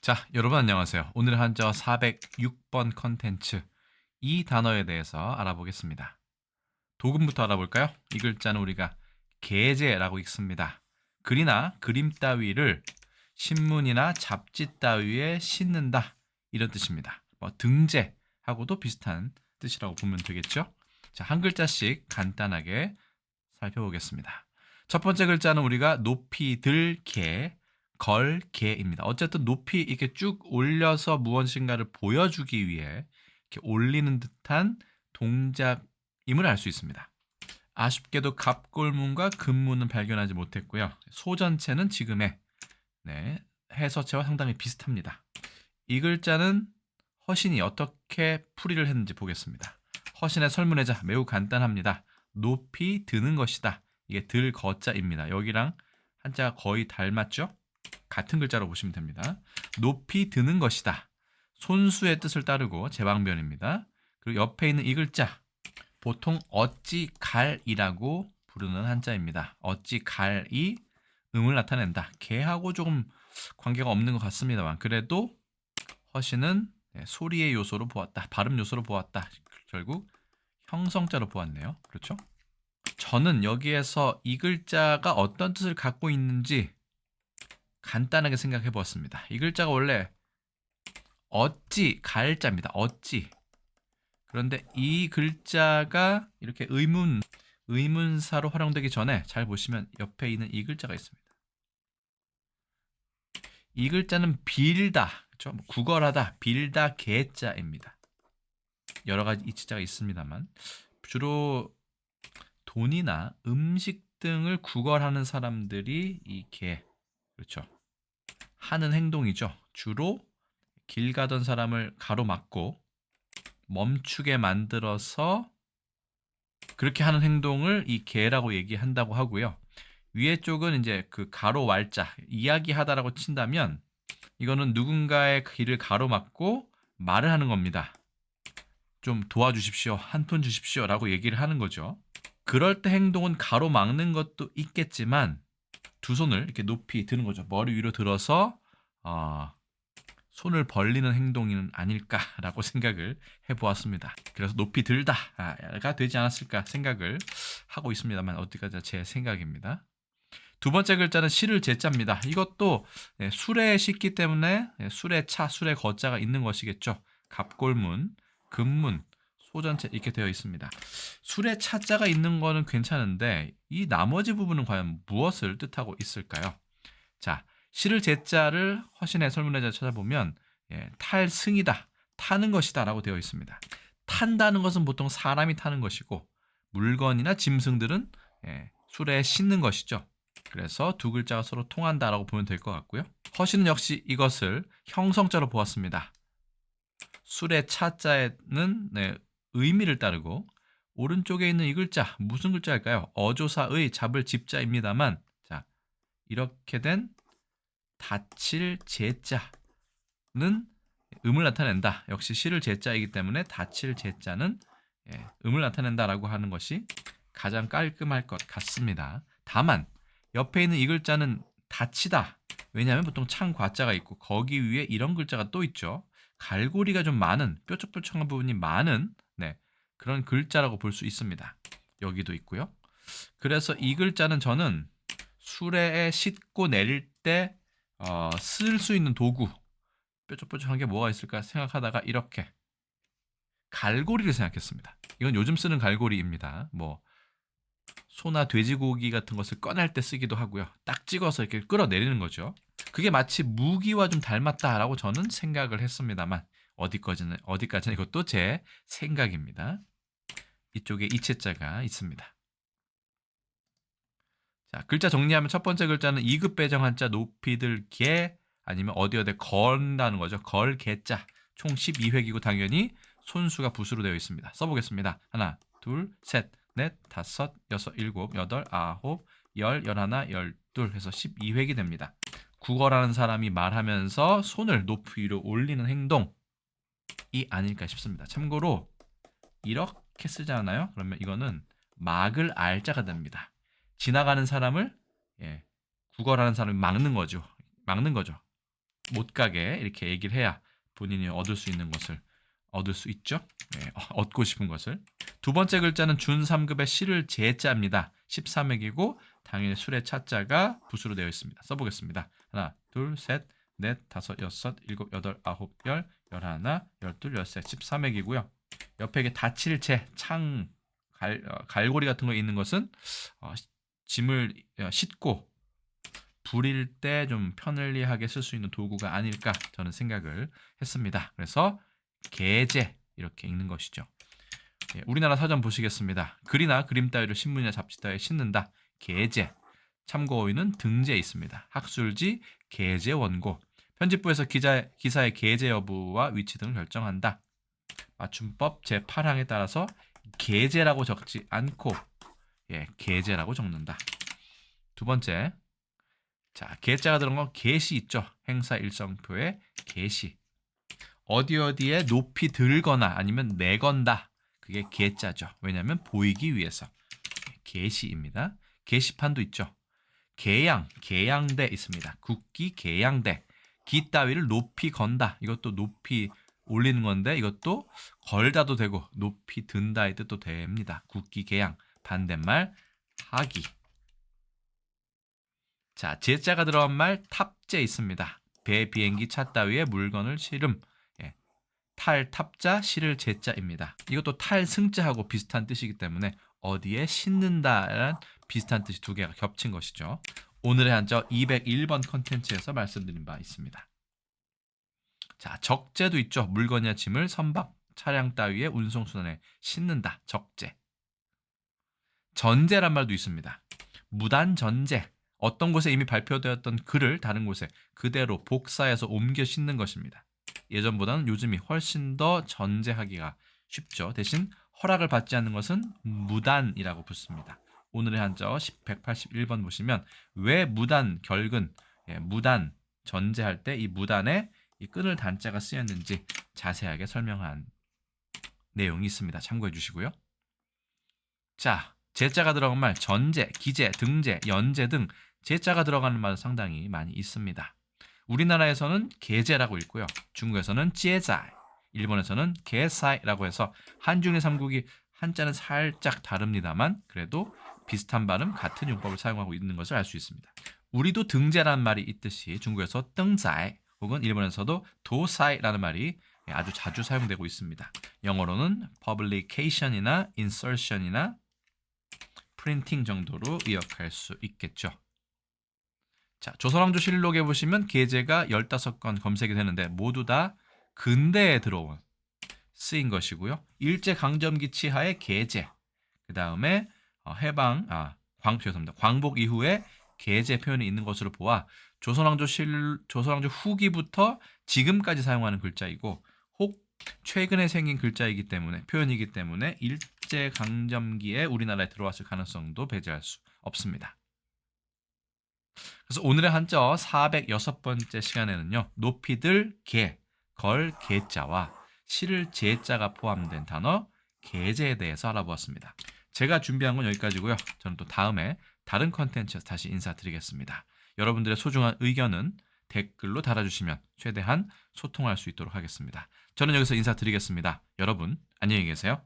자, 여러분 안녕하세요. 오늘 한자 406번 컨텐츠 이 단어에 대해서 알아보겠습니다. 도금부터 알아볼까요? 이 글자는 우리가 게재라고 읽습니다. 글이나 그림 따위를 신문이나 잡지 따위에 싣는다 이런 뜻입니다. 등재하고도 비슷한 뜻이라고 보면 되겠죠? 자, 한 글자씩 간단하게 살펴보겠습니다. 첫 번째 글자는 우리가 높이 들 개, 걸 개입니다. 어쨌든 높이 이렇게 쭉 올려서 무엇인가를 보여주기 위해 이렇게 올리는 듯한 동작임을 알 수 있습니다. 아쉽게도 갑골문과 금문은 발견하지 못했고요. 소전체는 지금의 해서체와 상당히 비슷합니다. 이 글자는 허신이 어떻게 풀이를 했는지 보겠습니다. 허신의 설문해자 매우 간단합니다. 높이 드는 것이다. 이게 들 거자입니다. 여기랑 한자가 거의 닮았죠? 같은 글자로 보시면 됩니다. 높이 드는 것이다. 손수의 뜻을 따르고 제방변입니다. 그리고 옆에 있는 이 글자 보통 어찌 갈이라고 부르는 한자입니다. 어찌 갈이 음을 나타낸다. 개하고 조금 관계가 없는 것 같습니다만 그래도 허신은 소리의 요소로 보았다. 발음 요소로 보았다. 결국 형성자로 보았네요. 그렇죠? 저는 여기에서 이 글자가 어떤 뜻을 갖고 있는지 간단하게 생각해 보았습니다. 이 글자가 원래 어찌 갈자입니다. 어찌. 그런데 이 글자가 이렇게 의문사로 활용되기 전에 잘 보시면 옆에 있는 이 글자가 있습니다. 이 글자는 빌다, 그렇죠? 구걸하다, 빌다 개자입니다. 여러 가지 이치자가 있습니다만 주로 돈이나 음식 등을 구걸하는 사람들이 이 개, 그렇죠? 하는 행동이죠. 주로 길 가던 사람을 가로막고 멈추게 만들어서 그렇게 하는 행동을 이 개라고 얘기한다고 하고요. 위에 쪽은 이제 그 가로 왈자, 이야기하다라고 친다면 이거는 누군가의 길을 가로막고 말을 하는 겁니다. 좀 도와주십시오, 한 푼 주십시오 라고 얘기를 하는 거죠. 그럴 때 행동은 가로막는 것도 있겠지만 두 손을 이렇게 높이 드는 거죠. 머리 위로 들어서 손을 벌리는 행동은 아닐까라고 생각을 해보았습니다. 그래서 높이 들다가 되지 않았을까 생각을 하고 있습니다만 어디까지나 제 생각입니다. 두 번째 글자는 실을 제자입니다. 이것도 술에 싣기 때문에 술에 차, 술에 거자가 있는 것이겠죠. 갑골문, 금문, 소전체 이렇게 되어 있습니다. 술에 차자가 있는 거는 괜찮은데 이 나머지 부분은 과연 무엇을 뜻하고 있을까요? 자, 실을 제자를 허신의 설문해자 찾아보면 탈승이다, 타는 것이다 라고 되어 있습니다. 탄다는 것은 보통 사람이 타는 것이고 물건이나 짐승들은 술에 싣는 것이죠. 그래서 두 글자가 서로 통한다라고 보면 될 것 같고요. 허신은 역시 이것을 형성자로 보았습니다. 술의 차자에는 의미를 따르고 오른쪽에 있는 이 글자 무슨 글자일까요? 어조사의 잡을 집자입니다만 자, 이렇게 된 다칠 제자는 음을 나타낸다. 역시 실을 제자이기 때문에 다칠 제자는 음을 나타낸다라고 하는 것이 가장 깔끔할 것 같습니다. 다만 옆에 있는 이 글자는 다치다. 왜냐하면 보통 창과자가 있고 거기 위에 이런 글자가 또 있죠. 갈고리가 좀 많은 뾰족뾰족한 부분이 많은 그런 글자라고 볼 수 있습니다. 여기도 있고요. 그래서 이 글자는 저는 수레에 싣고 내릴 때 쓸 수 있는 도구 뾰족뾰족한 게 뭐가 있을까 생각하다가 이렇게 갈고리를 생각했습니다. 이건 요즘 쓰는 갈고리입니다. 소나 돼지고기 같은 것을 꺼낼 때 쓰기도 하고요. 딱 찍어서 이렇게 끌어내리는 거죠. 그게 마치 무기와 좀 닮았다라고 저는 생각을 했습니다만 어디까지나 이것도 제 생각입니다. 이쪽에 이체자가 있습니다. 자, 글자 정리하면 첫 번째 글자는 2급 배정 한자 높이들 개 아니면 어디 건다는 거죠. 걸 개자 총 12획이고 당연히 손수가 붓으로 되어 있습니다. 써보겠습니다. 하나, 둘, 셋, 넷, 다섯, 여섯, 일곱, 여덟, 아홉, 열, 열하나, 열둘 해서 12획이 됩니다. 국어라는 사람이 말하면서 손을 높이 위로 올리는 행동이 아닐까 싶습니다. 참고로 이렇게 쓰잖아요. 그러면 이거는 막을 알자가 됩니다. 지나가는 사람을 국어라는 사람이 막는 거죠. 못 가게 이렇게 얘기를 해야 본인이 얻을 수 있는 것을 얻을 수 있죠. 네, 얻고 싶은 것을. 두 번째 글자는 준 3급의 시를 제자입니다. 13액이고 당일 술의 차자가 붓으로 되어 있습니다. 써보겠습니다. 하나, 둘, 셋, 넷, 다섯, 여섯, 일곱, 여덟, 아홉, 열, 열하나, 열둘, 열셋, 13액이고요. 옆에 이게 다칠 채, 창, 갈고리 같은 거 있는 것은 짐을 싣고 부릴 때 좀 편리하게 쓸 수 있는 도구가 아닐까 저는 생각을 했습니다. 그래서 계제 이렇게 읽는 것이죠. 예, 우리나라 사전 보시겠습니다. 글이나 그림 따위를 신문이나 잡지 따위에 싣는다. 계제. 참고 어휘는 등재에 있습니다. 학술지, 계제 원고. 편집부에서 기사의 계제 여부와 위치 등을 결정한다. 맞춤법 제8항에 따라서 계제라고 적지 않고 계제라고 적는다. 두 번째, 자, 계자가 들어간 건 계시 있죠. 행사 일성표에 계시. 어디에 높이 들거나 아니면 내건다. 그게 계자죠. 왜냐하면 보이기 위해서. 계시입니다. 게시판도 있죠. 계양대 있습니다. 국기 계양대. 기 따위를 높이 건다. 이것도 높이 올리는 건데 이것도 걸다도 되고 높이 든다의 뜻도 됩니다. 국기 계양. 반대말 하기. 자, 제자가 들어간 말 탑재 있습니다. 배, 비행기, 차 따위에 물건을 실음. 탈, 탑자, 실을 제자입니다. 이것도 탈, 승자하고 비슷한 뜻이기 때문에 어디에 싣는다라는 비슷한 뜻이 두 개가 겹친 것이죠. 오늘의 한자 201번 컨텐츠에서 말씀드린 바 있습니다. 자, 적재도 있죠. 물건이나 짐을 선박, 차량 따위의 운송수단에 싣는다. 적재. 전제란 말도 있습니다. 무단전제. 어떤 곳에 이미 발표되었던 글을 다른 곳에 그대로 복사해서 옮겨 싣는 것입니다. 예전보다는 요즘이 훨씬 더 전제하기가 쉽죠. 대신 허락을 받지 않는 것은 무단이라고 붙습니다. 오늘의 한자 181번 보시면 왜 무단 결근, 무단 전제할 때 이 무단에 이 끊을 단자가 쓰였는지 자세하게 설명한 내용이 있습니다. 참고해 주시고요. 자, 제자가 들어간 말 전제, 기재, 등재, 연재 등 제자가 들어가는 말은 상당히 많이 있습니다. 우리나라에서는 계제라고 읽고요. 중국에서는 제자이, 일본에서는 게사이라고 해서 한중일 삼국이 한자는 살짝 다릅니다만 그래도 비슷한 발음, 같은 용법을 사용하고 있는 것을 알 수 있습니다. 우리도 등재라는 말이 있듯이 중국에서 땡자이 혹은 일본에서도 도사이라는 말이 아주 자주 사용되고 있습니다. 영어로는 publication이나 insertion이나 printing 정도로 의역할 수 있겠죠. 자, 조선왕조실록에 보시면 계제가 15건 검색이 되는데 모두 다 근대에 들어온 쓰인 것이고요. 일제강점기 치하의 계제, 그 다음에 광복 이후에 계제 표현이 있는 것으로 보아 조선왕조 후기부터 지금까지 사용하는 글자이고 혹 최근에 생긴 글자이기 때문에 표현이기 때문에 일제강점기에 우리나라에 들어왔을 가능성도 배제할 수 없습니다. 그래서 오늘의 한자 406번째 시간에는요. 높이들 개, 걸 개자와 실을 제자가 포함된 단어 계제에 대해서 알아보았습니다. 제가 준비한 건 여기까지고요. 저는 또 다음에 다른 컨텐츠에서 다시 인사드리겠습니다. 여러분들의 소중한 의견은 댓글로 달아주시면 최대한 소통할 수 있도록 하겠습니다. 저는 여기서 인사드리겠습니다. 여러분 안녕히 계세요.